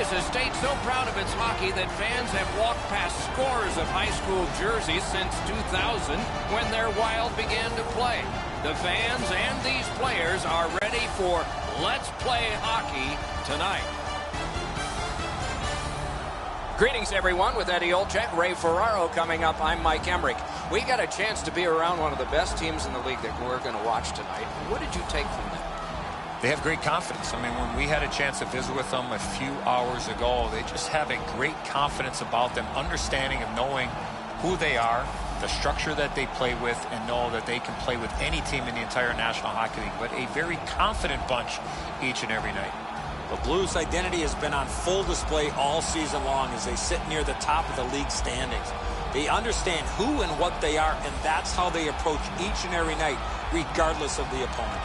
Vegas has stayed so proud of its hockey that fans have walked past scores of high school jerseys since 2000 when their Wild began to play. The fans and these players are ready for Let's Play Hockey tonight. Greetings, everyone. With Eddie Olczyk, Ray Ferraro coming up. I'm Mike Emrick. We got a chance to be around one of the best teams in the league that we're going to watch tonight. What did you take from them? They have great confidence. I mean, when we had a chance to visit with them a few hours ago, they just have a great confidence about them, understanding of knowing who they are, the structure that they play with, and know that they can play with any team in the entire National Hockey League. But a very confident bunch each and every night. The Blues' identity has been on full display all season long as they sit near the top of the league standings. They understand who and what they are, and that's how they approach each and every night, regardless of the opponent.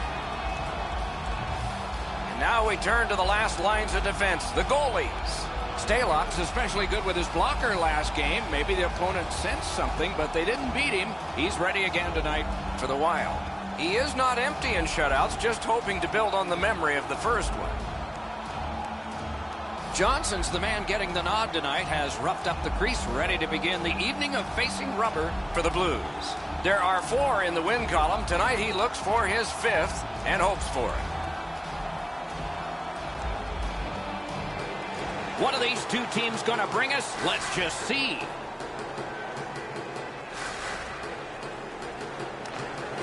And now we turn to the last lines of defense, the goalies. Stalock's especially good with his blocker last game. Maybe the opponent sensed something, but they didn't beat him. He's ready again tonight for the Wild. He is not empty in shutouts, just hoping to build on the memory of the first one. Johnson's the man getting the nod tonight, has roughed up the crease, ready to begin the evening of facing rubber for the Blues. There are 4 in the win column. Tonight he looks for his 5th and hopes for it. What are these two teams going to bring us? Let's just see.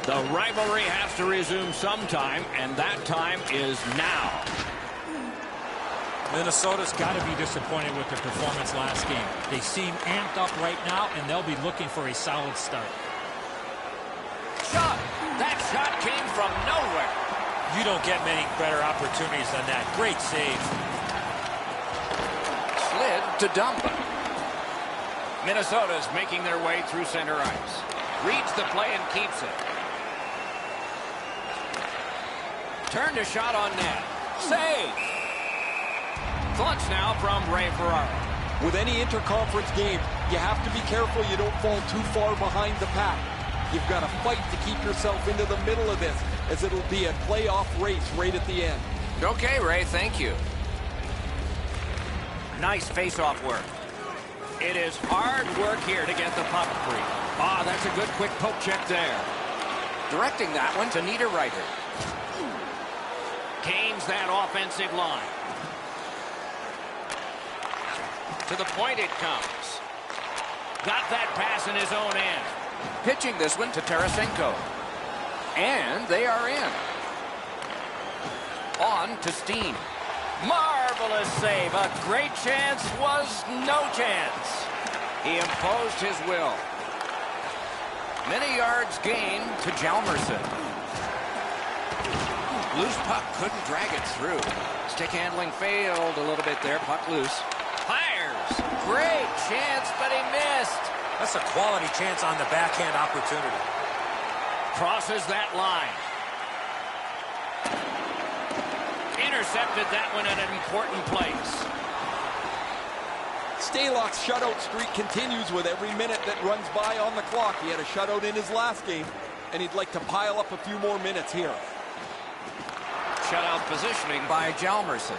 The rivalry has to resume sometime, and that time is now. Minnesota's got to be disappointed with their performance last game. They seem amped up right now, and they'll be looking for a solid start. Shot! That shot came from nowhere. You don't get many better opportunities than that. Great save. Slid to Dumba. Minnesota's making their way through center ice. Reads the play and keeps it. Turned a shot on net. Save! Thoughts now from Ray Ferraro. With any interconference game, you have to be careful you don't fall too far behind the pack. You've got to fight to keep yourself into the middle of this, as it'll be a playoff race right at the end. Okay, Ray, thank you. Nice face-off work. It is hard work here to get the puck free. Ah, that's a good quick poke check there. Directing that one to Niederreiter. Gains that offensive line. To the point it comes. Got that pass in his own end. Pitching this one to Tarasenko. And they are in. On to Steen. Marvelous save. A great chance was no chance. He imposed his will. Many yards gained to Hjalmarsson. Loose puck, couldn't drag it through. Stick handling failed a little bit there. Puck loose. Fires. Great chance, but he missed. That's a quality chance on the backhand opportunity. Crosses that line. Intercepted that one at an important place. Stalock's shutout streak continues with every minute that runs by on the clock. He had a shutout in his last game, and he'd like to pile up a few more minutes here. Shutout positioning by Hjalmarsson.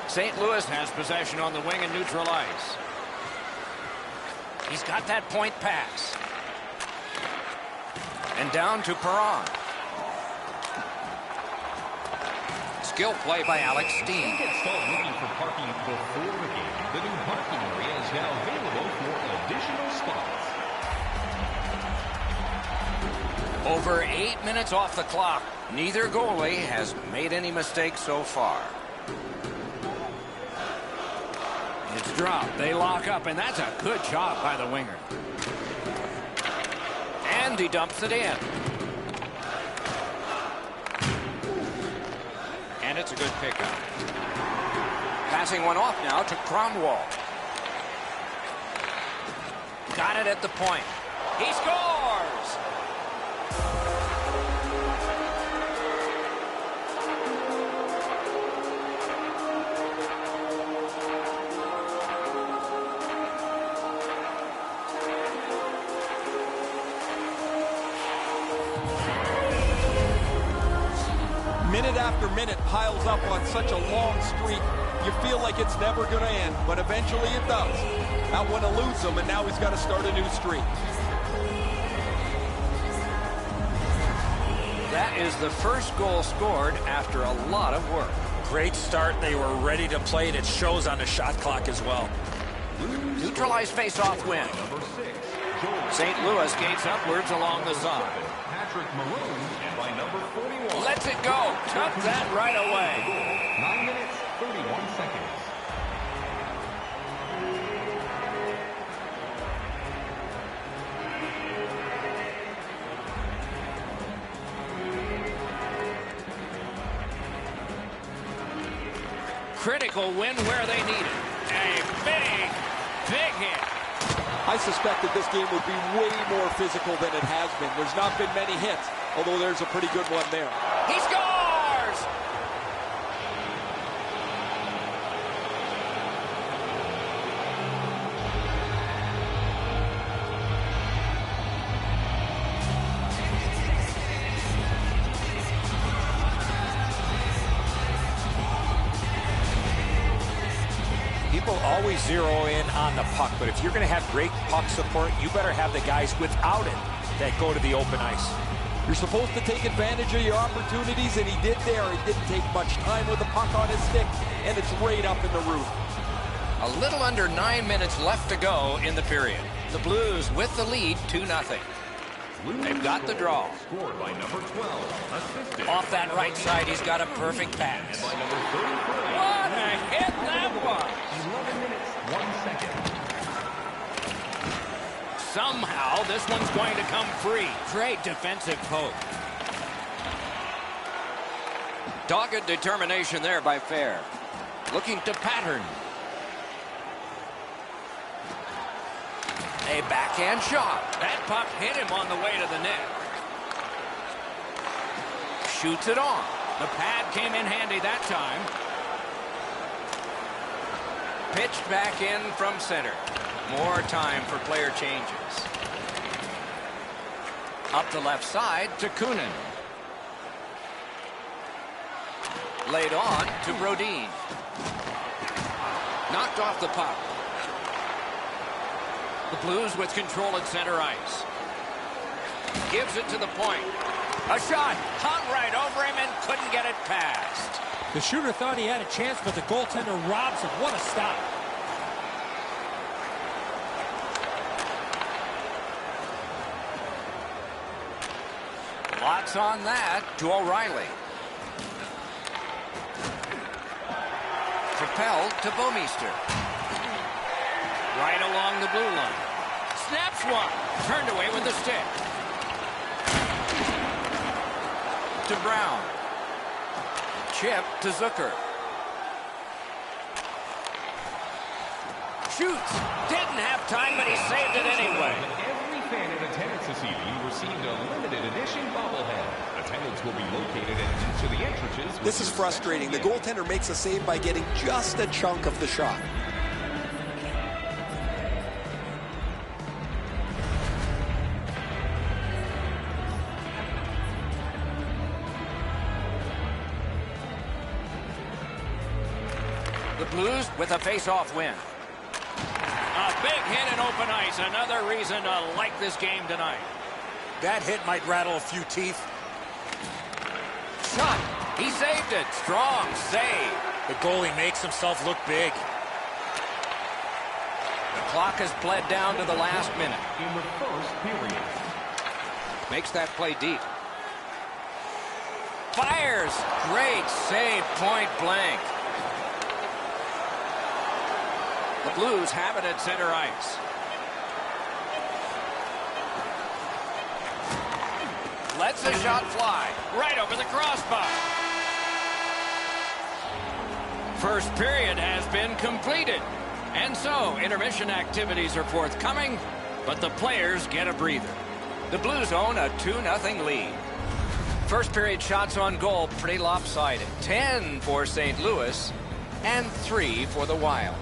St. Louis has possession on the wing and neutral ice. He's got that point pass. And down to Perron. Skill play by Alex Steen. Get started looking for parking before the game. The new parking area is now available for additional spots. Over 8 minutes off the clock. Neither goalie has made any mistakes so far. It's dropped. They lock up, and that's a good job by the winger. And he dumps it in. And it's a good pickup. Passing one off now to Kronwall. Got it at the point. He scores! minute after minute piles up on such a long streak. You feel like it's never going to end, but eventually it does. That one eludes him, and now he's got to start a new streak. That is the first goal scored after a lot of work. Great start. They were ready to play, and it shows on the shot clock as well. Neutralized face-off win. St. Louis gates upwards along the side. Patrick Maroon by number 41. Lets it go. Took that right away. 9 minutes, 31 seconds. Critical win where they need it. A big hit. I suspected this game would be way more physical than it has been. There's not been many hits, although there's a pretty good one there. He scores! People always zero in on the puck, but if you're going to have great puck support, you better have the guys without it that go to the open ice. You're supposed to take advantage of your opportunities, and he did there. He didn't take much time with the puck on his stick, and it's right up in the roof. A little under 9 minutes left to go in the period. The Blues with the lead 2-0. They've got the draw. Scored by number 12. Assisted. Off that right side, he's got a perfect pass. By number 33. What a hit that was! 11 minutes, 1 second. Somehow, this one's going to come free. Great defensive poke. Dogged determination there by Fair. Looking to pattern. A backhand shot. That puck hit him on the way to the net. Shoots it on. The pad came in handy that time. Pitched back in from center. More time for player changes. Up the left side to Kunin. Laid on to Brodin. Knocked off the puck. The Blues with control at center ice. Gives it to the point. A shot hung right over him and couldn't get it past. The shooter thought he had a chance, but the goaltender robs him. What a stop. Lots on that to O'Reilly. Propelled to Bouwmeester. Right along the blue line. Snaps one. Turned away with the stick. To Brown. Chip to Zucker. Shoots. Didn't have time, but he saved it anyway. Every fan in attendance this evening received a limited edition bobblehead. Attendance will be located at each of the entrances. This is frustrating. The goaltender makes a save by getting just a chunk of the shot. The Blues with a face-off win. A big hit in open ice. Another reason to like this game tonight. That hit might rattle a few teeth. Shot. He saved it. Strong save. The goalie makes himself look big. The clock has bled down to the last minute. In the first period. Makes that play deep. Fires. Great save, point blank. The Blues have it at center ice. Lets the shot fly. Right over the crossbar. First period has been completed. And so, intermission activities are forthcoming, but the players get a breather. The Blues own a 2-0 lead. First period shots on goal pretty lopsided. 10 for St. Louis and 3 for the Wild.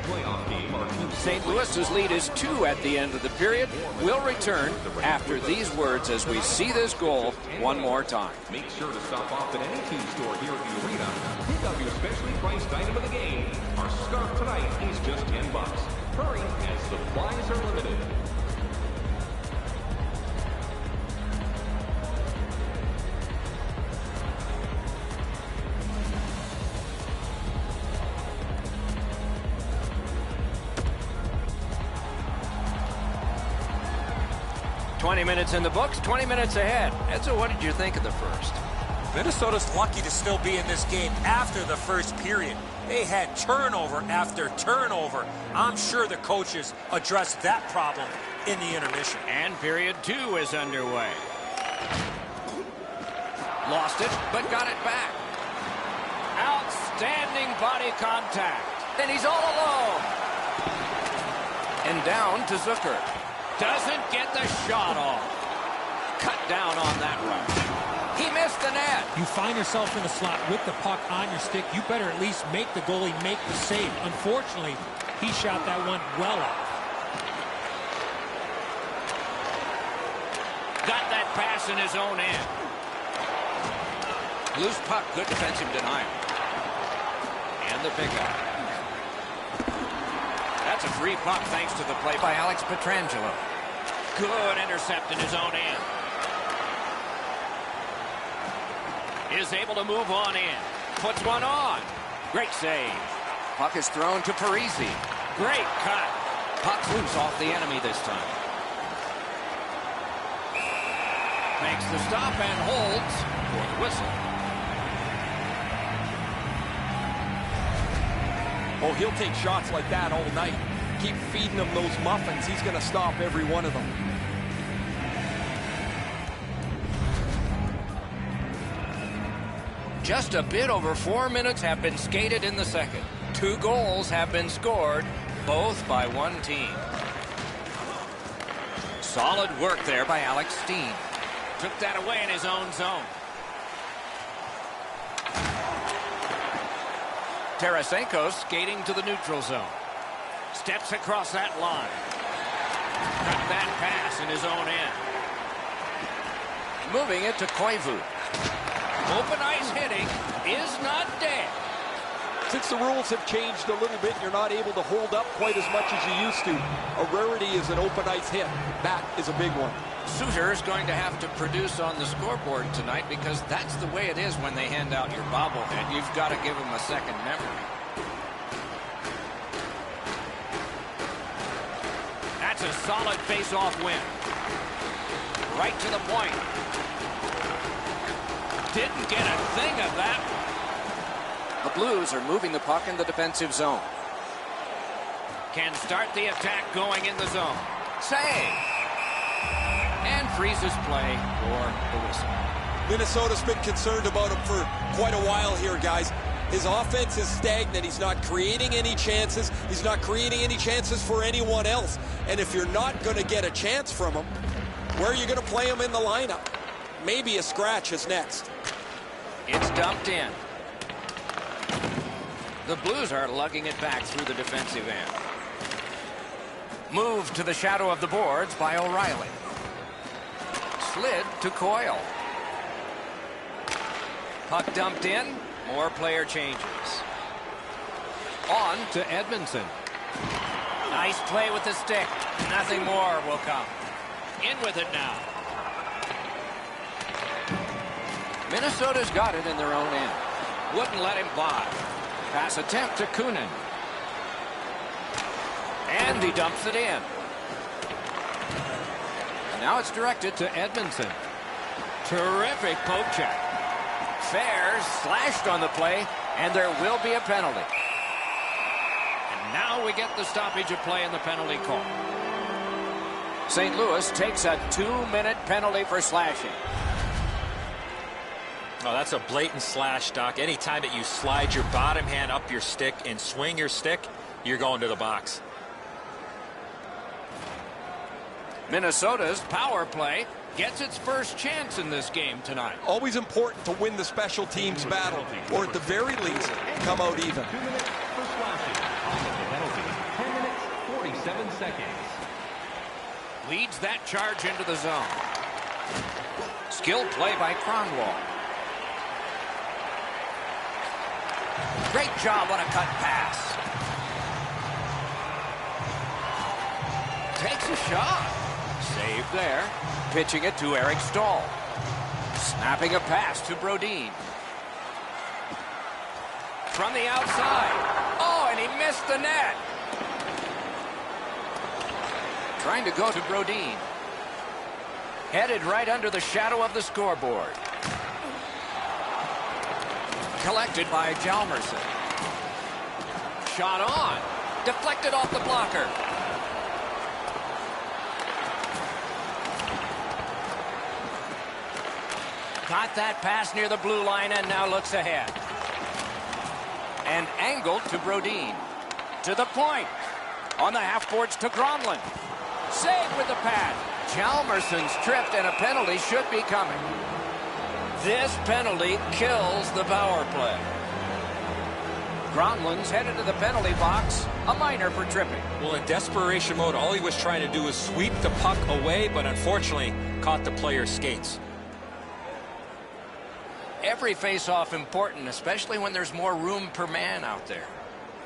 playoff game are two. St. Louis's lead is 2 at the end of the period. We'll return after these words as we see this goal one more time. Make sure to stop off at any team store here at the arena. Pick up your specially priced item of the game. Our scarf tonight is just $10. Hurry, as supplies are limited. "20 minutes in the books, 20 minutes ahead." Edzo, what did you think of the first? Minnesota's lucky to still be in this game after the first period. They had turnover after turnover. I'm sure the coaches addressed that problem in the intermission. And period 2 is underway. Lost it, but got it back. Outstanding body contact. And he's all alone. And down to Zucker. Doesn't get the shot off. Cut down on that rush. He missed the net. You find yourself in the slot with the puck on your stick, you better at least make the goalie make the save. Unfortunately, he shot that one well off. Got that pass in his own end. Loose puck, good defensive denial. And the pickup. That's a free puck thanks to the play by Alex Pietrangelo. Good intercept in his own end. Is able to move on in. Puts one on. Great save. Puck is thrown to Parisi. Great cut. Puck's loose off the enemy this time. Makes the stop and holds for the whistle. Oh, he'll take shots like that all night. Keep feeding him those muffins. He's going to stop every one of them. Just a bit over 4 minutes have been skated in the second. 2 goals have been scored, both by one team. Solid work there by Alex Steen. Took that away in his own zone. Tarasenko skating to the neutral zone. Steps across that line. Got that pass in his own end. Moving it to Koivu. Open ice hitting is not dead. Since the rules have changed a little bit, you're not able to hold up quite as much as you used to. A rarity is an open ice hit. That is a big one. Suter is going to have to produce on the scoreboard tonight because that's the way it is when they hand out your bobblehead. You've got to give them a second memory. That's a solid face-off win. Right to the point. Didn't get a thing of that. The Blues are moving the puck in the defensive zone. Can start the attack going in the zone. Save. And freezes play for the whistle. Minnesota's been concerned about him for quite a while here, guys. His offense is stagnant. He's not creating any chances. He's not creating any chances for anyone else. And if you're not going to get a chance from him, where are you going to play him in the lineup? Maybe a scratch is next. It's dumped in. The Blues are lugging it back through the defensive end. Moved to the shadow of the boards by O'Reilly. Slid to Coyle. Puck dumped in. More player changes. On to Edmondson. Nice play with the stick. Nothing more will come. In with it now. Minnesota's got it in their own end. Wouldn't let him by. Pass attempt to Kunin. And he dumps it in. And now it's directed to Edmondson. Terrific poke check. Fair slashed on the play, and there will be a penalty. And now we get the stoppage of play in the penalty call. St. Louis takes a 2-minute penalty for slashing. Oh, that's a blatant slash, Doc. Anytime that you slide your bottom hand up your stick and swing your stick, you're going to the box. Minnesota's power play gets its first chance in this game tonight. Always important to win the special teams battle, or at the very least, come out even. 2 minutes for slashing. On the penalty. 27 seconds. Leads that charge into the zone. Skilled play by Kronwall. Great job on a cut pass. Takes a shot. Save there. Pitching it to Eric Stahl. Snapping a pass to Brodin. From the outside. Oh, and he missed the net. Trying to go to Brodin. Headed right under the shadow of the scoreboard. Collected by Hjalmarsson. Shot on. Deflected off the blocker. Got that pass near the blue line and now looks ahead. And angled to Brodin. To the point. On the half boards to Gronlund. Save with the pad. Hjalmarsson's tripped and a penalty should be coming. This penalty kills the power play. Gronlund's headed to the penalty box. A minor for tripping. Well, in desperation mode, all he was trying to do was sweep the puck away, but unfortunately caught the player's skates. Every face-off important, especially when there's more room per man out there.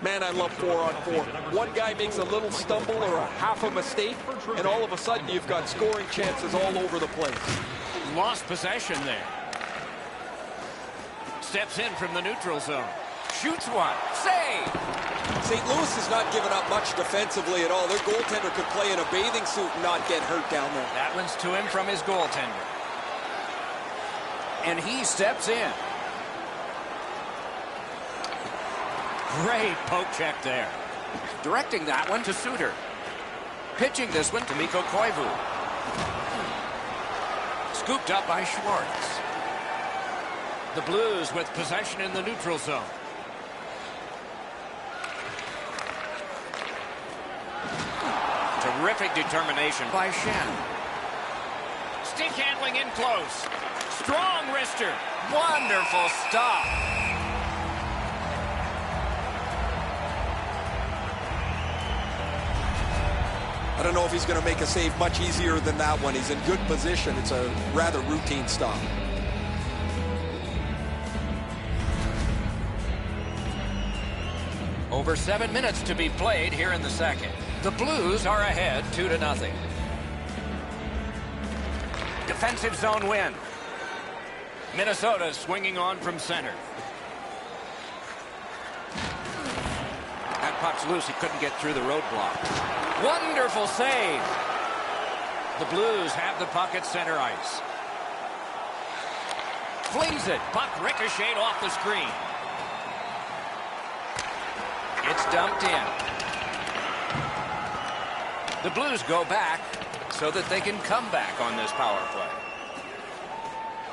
Man, I love 4-on-4. One guy makes a little stumble or a half a mistake, and all of a sudden you've got scoring chances all over the place. Lost possession there. Steps in from the neutral zone. Shoots one. Save! St. Louis has not given up much defensively at all. Their goaltender could play in a bathing suit and not get hurt down there. That one's to him from his goaltender. And he steps in. Great poke check there. Directing that one to Suter. Pitching this one to Mikko Koivu. Scooped up by Schwartz. The Blues with possession in the neutral zone. Terrific determination by Shen. Stick handling in close. Strong wrister. Wonderful stop. I don't know if he's going to make a save much easier than that one. He's in good position. It's a rather routine stop. Over 7 minutes to be played here in the second. The Blues are ahead 2-0. Defensive zone win. Minnesota swinging on from center. That puck's loose. He couldn't get through the roadblock. Wonderful save. The Blues have the puck at center ice. Flings it. Puck ricocheted off the screen. It's dumped in. The Blues go back so that they can come back on this power play.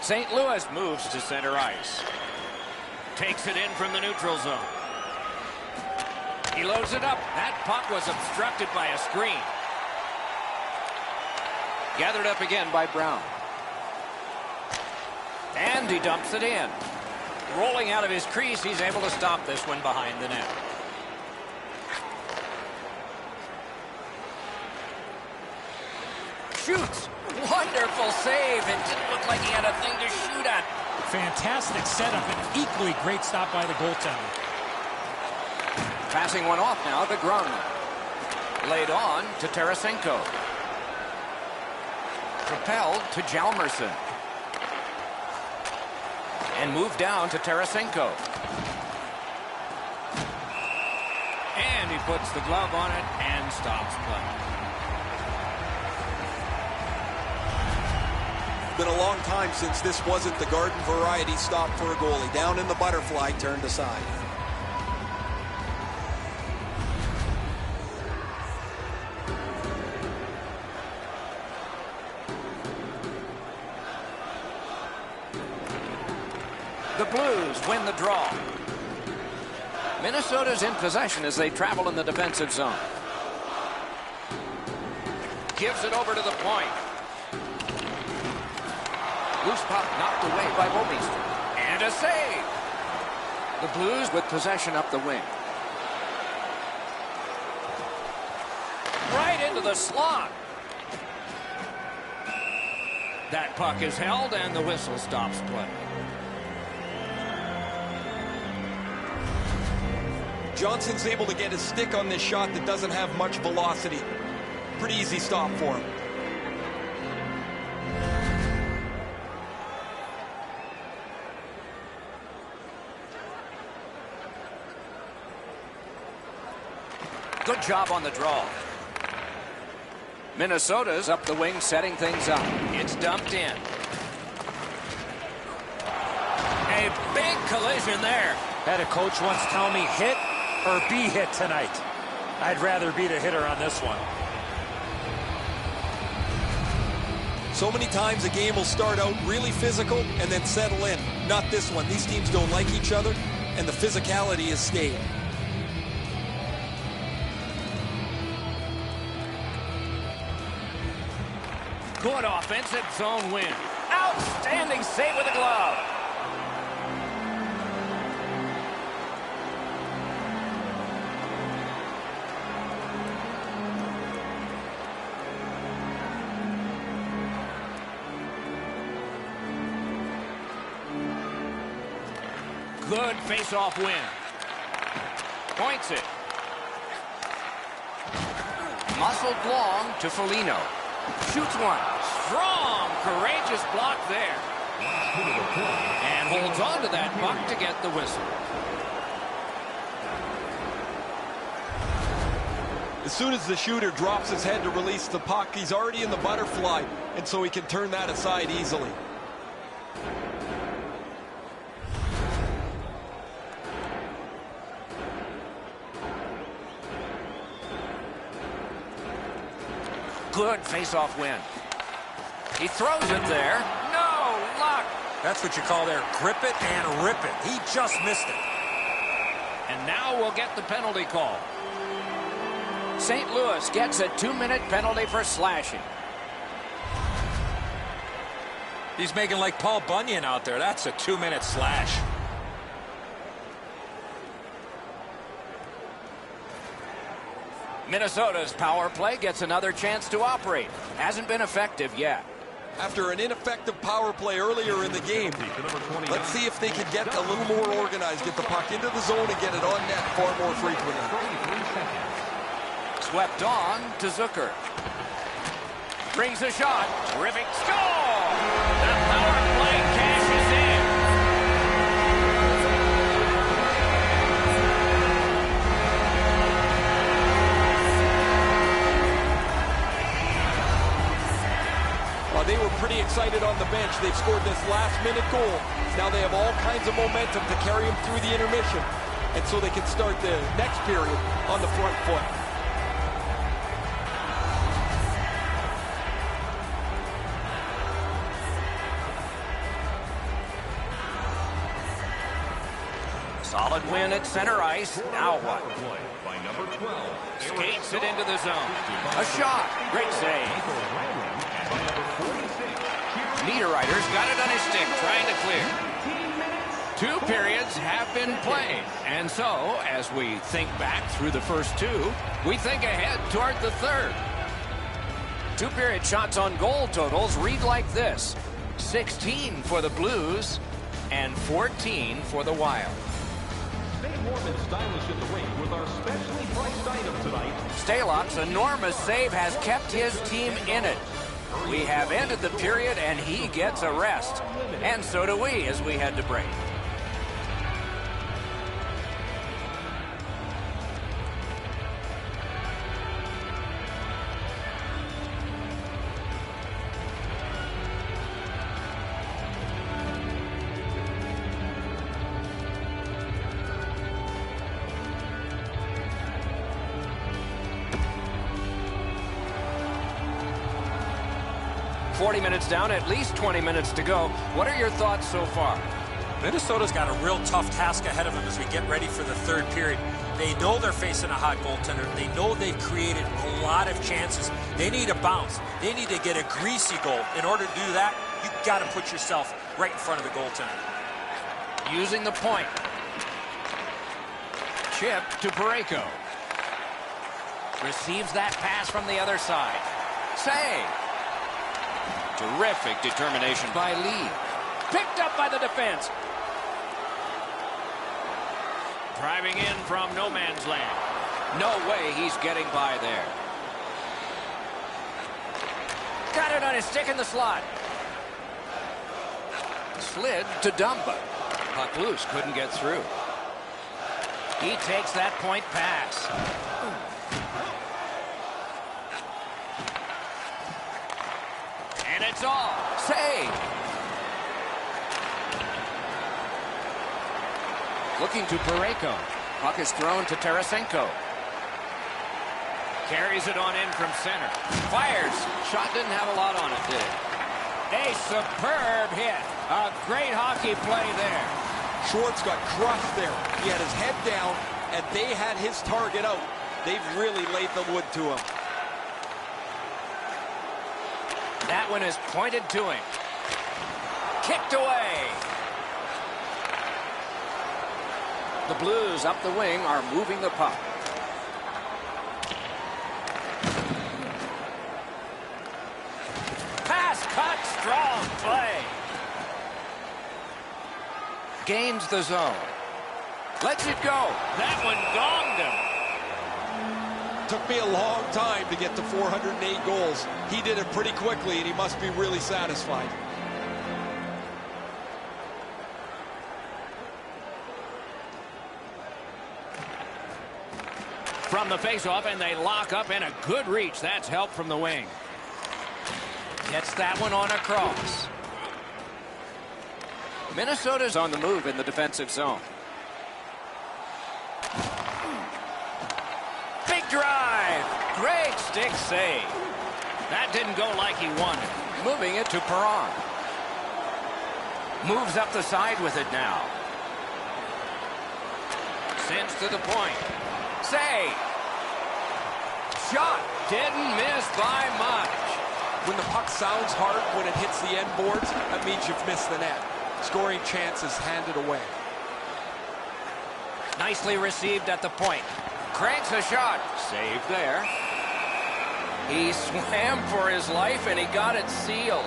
St. Louis moves to center ice. Takes it in from the neutral zone. He loads it up. That puck was obstructed by a screen. Gathered up again by Brown. And he dumps it in. Rolling out of his crease, he's able to stop this one behind the net. Shoots. Wonderful save. It didn't look like he had a thing to shoot at. Fantastic setup and equally great stop by the goaltender. Passing one off now to Gronlund. Laid on to Tarasenko. Propelled to Hjalmarsson. And moved down to Tarasenko. And he puts the glove on it and stops play. Been a long time since this wasn't the garden variety stop for a goalie. Down in the butterfly, turned aside. The Blues win the draw. Minnesota's in possession as they travel in the defensive zone. Gives it over to the point. Loose puck knocked away by Bouwmeester. And a save. The Blues with possession up the wing. into the slot. That puck is held, and the whistle stops play. Johnson's able to get his stick on this shot that doesn't have much velocity. Pretty easy stop for him. Good job on the draw. Minnesota's up the wing, setting things up. It's dumped in. A big collision there. Had a coach once tell me, hit or be hit tonight. I'd rather be the hitter on this one. So many times a game will start out really physical and then settle in. Not this one. These teams don't like each other, and the physicality has stayed. Good offensive zone win. Outstanding save with a glove. Good face-off win. Points it. Muscled long to Foligno. Shoots one. Strong, courageous block there. And holds on to that puck to get the whistle. As soon as the shooter drops his head to release the puck, he's already in the butterfly, and so he can turn that aside easily. Good face-off win. He throws it there. No luck. That's what you call there, grip it and rip it. He just missed it. And now we'll get the penalty call. St. Louis gets a 2-minute penalty for slashing. He's making like Paul Bunyan out there. That's a 2-minute slash. Minnesota's power play gets another chance to operate. Hasn't been effective yet. After an ineffective power play earlier in the game, let's see if they can get a little more organized, get the puck into the zone and get it on net far more frequently. Swept on to Zucker. Brings a shot. Terrific score! The power play cashes in. They were pretty excited on the bench. They've scored this last-minute goal. Now they have all kinds of momentum to carry them through the intermission, and so they can start the next period on the front foot. Solid win at center ice. Now what? Skates it into the zone. A shot. Great save. Niederreiter's got it on his stick, trying to clear. 2 periods have been played. And so, as we think back through the first 2, we think ahead toward the third. 2-period shots on goal totals read like this: 16 for the Blues and 14 for the Wild. Stay warm and stylish in the rink with our specially priced item tonight. Stalock's enormous save has kept his team in it. We have ended the period, and he gets a rest. And so do we as we head to break. Minutes down, at least 20 minutes to go. What are your thoughts so far? Minnesota's got a real tough task ahead of them as we get ready for the third period. They know they're facing a hot goaltender. They know they've created a lot of chances. They need a bounce. They need to get a greasy goal. In order to do that, you've got to put yourself right in front of the goaltender. Using the point. Chip to Parayko. Receives that pass from the other side. Save. Terrific determination by Lee. Picked up by the defense. Driving in from no man's land. No way he's getting by there. Got it on his stick in the slot. Slid to Dumba. Puck loose, couldn't get through. He takes that point pass. And it's all. Save. Looking to Parayko. Puck is thrown to Tarasenko. Carries it on in from center. Fires. Shot didn't have a lot on it, did it? A superb hit. A great hockey play there. Schwartz got crushed there. He had his head down, and they had his target out. They've really laid the wood to him. That one is pointed to him. Kicked away. The Blues up the wing are moving the puck. Pass cut, strong play. Gains the zone. Lets it go. That one gonged him. Took me a long time to get to 408 goals. He did it pretty quickly, and he must be really satisfied. From the faceoff, and they lock up, and a good reach. That's help from the wing. Gets that one on a cross. Minnesota's on the move in the defensive zone. Big drive. Great stick save. That didn't go like he wanted. Moving it to Perron. Moves up the side with it now. Sends to the point. Save. Shot. Didn't miss by much. When the puck sounds hard when it hits the end boards, that means you've missed the net. Scoring chances handed away. Nicely received at the point. Cranks a shot. Saved there. He swam for his life, and he got it sealed.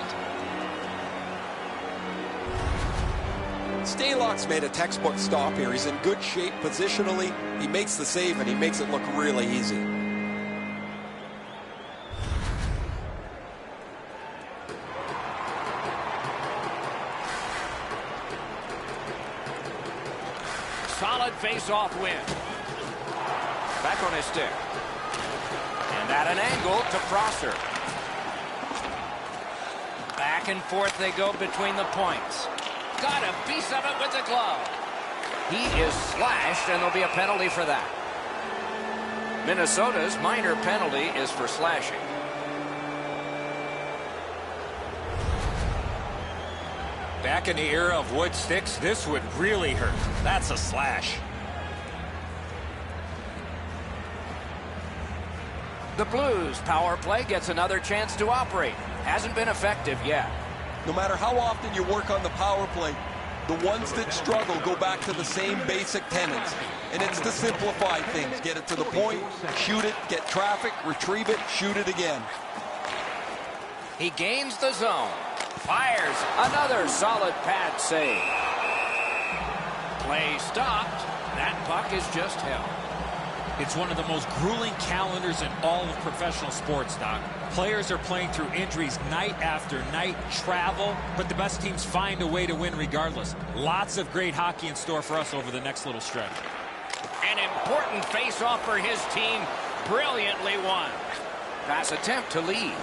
Stalock's made a textbook stop here. He's in good shape positionally. He makes the save, and he makes it look really easy. Solid face-off win. Back on his stick. And at an angle to Prosser. Back and forth they go between the points. Got a piece of it with the glove. He is slashed, and there'll be a penalty for that. Minnesota's minor penalty is for slashing. Back in the era of wood sticks, this would really hurt. That's a slash. The Blues power play gets another chance to operate. Hasn't been effective yet. No matter how often you work on the power play, the ones that struggle go back to the same basic tenets. And it's to simplify things. Get it to the point, shoot it, get traffic, retrieve it, shoot it again. He gains the zone. Fires. Another solid pad save. Play stopped. That puck is just held. It's one of the most grueling calendars in all of professional sports, Doc. Players are playing through injuries night after night, travel, but the best teams find a way to win regardless. Lots of great hockey in store for us over the next little stretch. An important face-off for his team. Brilliantly won. Pass attempt to lead.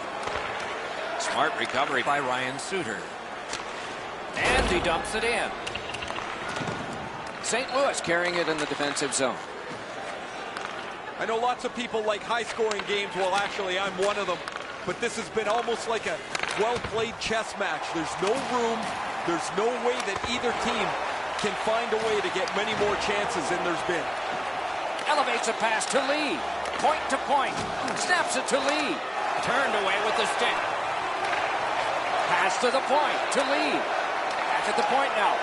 Smart recovery by Ryan Suter. And he dumps it in. St. Louis carrying it in the defensive zone. I know lots of people like high-scoring games. Well, actually, I'm one of them. But this has been almost like a well-played chess match. There's no room. There's no way that either team can find a way to get many more chances than there's been. Elevates a pass to Lee. Point to point. Snaps it to Lee. Turned away with the stick. Pass to the point to Lee. Back at the point now.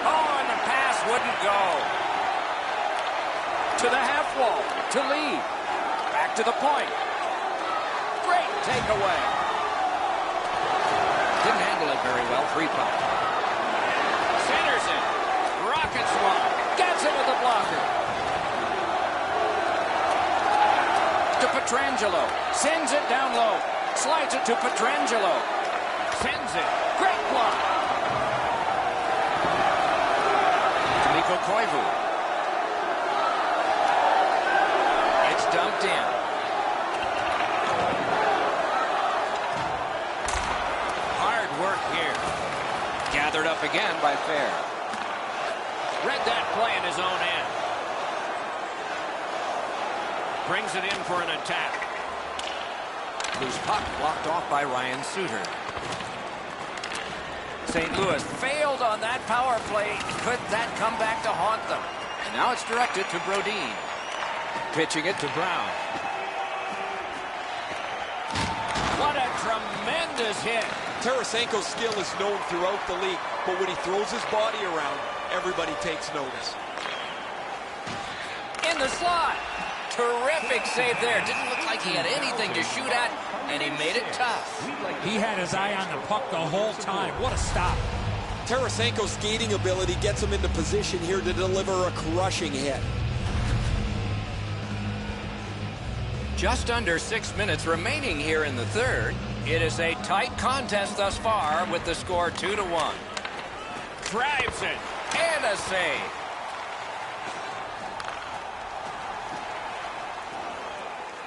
Oh, and the pass wouldn't go. To the half wall, to Lee. Back to the point. Great takeaway. Didn't handle it very well. Free puck. Centers it. Rocket swung. Gets it with the blocker. To Pietrangelo. Sends it down low. Slides it to Pietrangelo. Sends it. Great block. To Mikko Koivu. It's dumped in. Hard work here. Gathered up again by Fair. Read that play in his own end. Brings it in for an attack. Loose puck blocked off by Ryan Suter. St. Louis failed on that power play. Could that come back to haunt them? And now it's directed to Brodin. Pitching it to Brown. What a tremendous hit. Tarasenko's skill is known throughout the league, but when he throws his body around, everybody takes notice. In the slot. Terrific save there. Didn't look like he had anything to shoot at, and he made it tough. He had his eye on the puck the whole time. What a stop. Tarasenko's skating ability gets him into position here to deliver a crushing hit. Just under 6 minutes remaining here in the third. It is a tight contest thus far with the score 2-1. Drives it. And a save.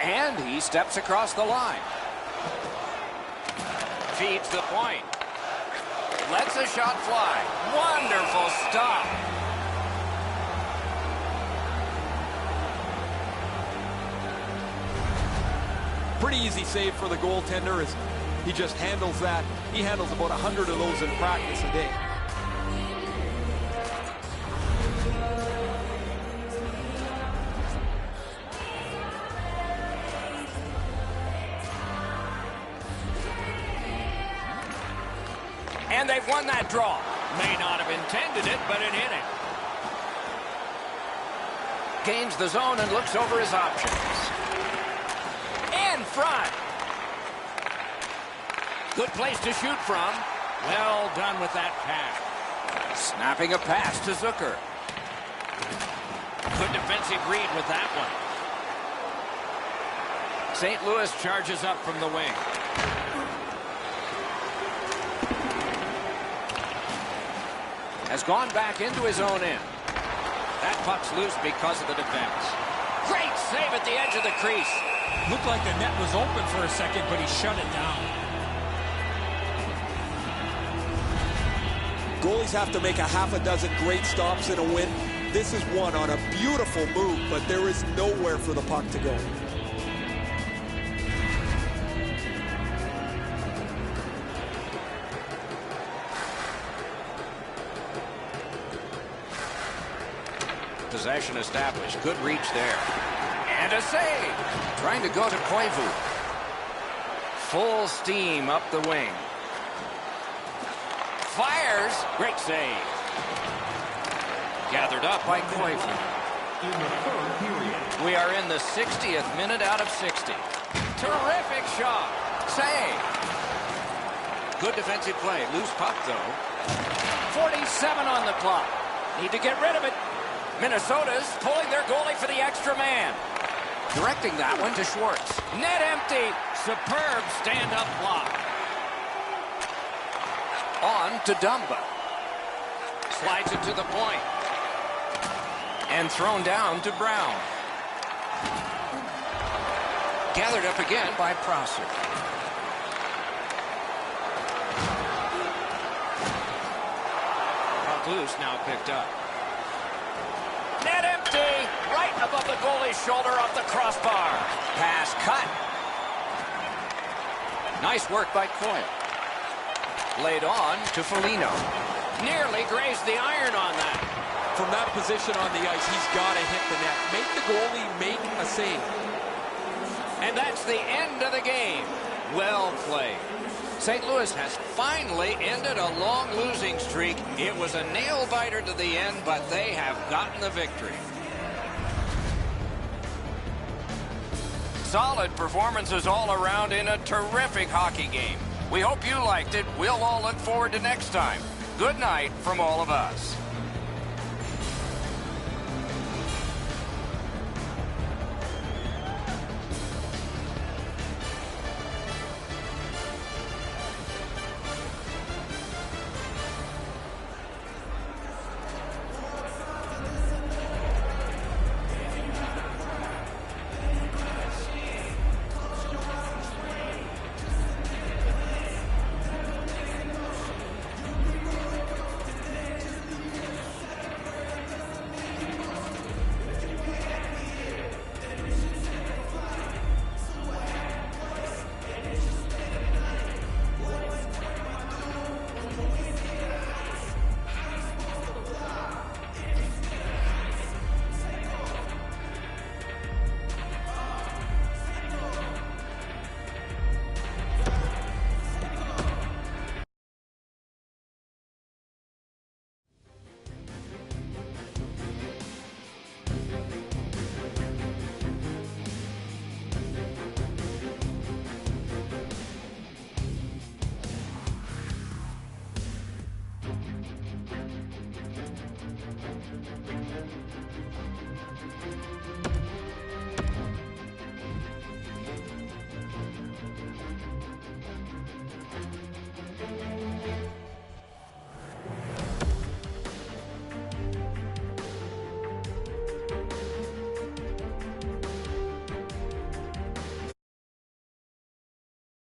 And he steps across the line. Feeds the point. Lets a shot fly. Wonderful stop. Pretty easy save for the goaltender as he just handles that. He handles about 100 of those in practice a day. And they've won that draw. May not have intended it, but it hit him. Gains the zone and looks over his options. In front. Good place to shoot from. Well done with that pass. Snapping a pass to Zucker. Good defensive read with that one. St. Louis charges up from the wing. Has gone back into his own end. That puck's loose because of the defense. Great save at the edge of the crease. Looked like the net was open for a second, but he shut it down. Goalies have to make a half a dozen great stops in a win. This is one on a beautiful move, but there is nowhere for the puck to go. Possession established. Good reach there. And a save. Trying to go to Koivu. Full steam up the wing. Fires. Great save. Gathered up by Koivu. We are in the 60th minute out of 60. Terrific shot. Save. Good defensive play. Loose puck, though. 47 on the clock. Need to get rid of it. Minnesota's pulling their goalie for the extra man. Directing that one to Schwartz. Net empty. Superb stand-up block. On to Dumba. Slides it to the point. And thrown down to Brown. Gathered up again by Prosser. Puck loose, now picked up. Net empty. Right above the goalie's shoulder off the crossbar. Pass cut. Nice work by Coyle. Laid on to Foligno. Nearly grazed the iron on that. From that position on the ice, he's got to hit the net. Make the goalie make a save. And that's the end of the game. Well played. St. Louis has finally ended a long losing streak. It was a nail-biter to the end, but they have gotten the victory. solid performances all around in a terrific hockey game. We hope you liked it. We'll all look forward to next time. Good night from all of us.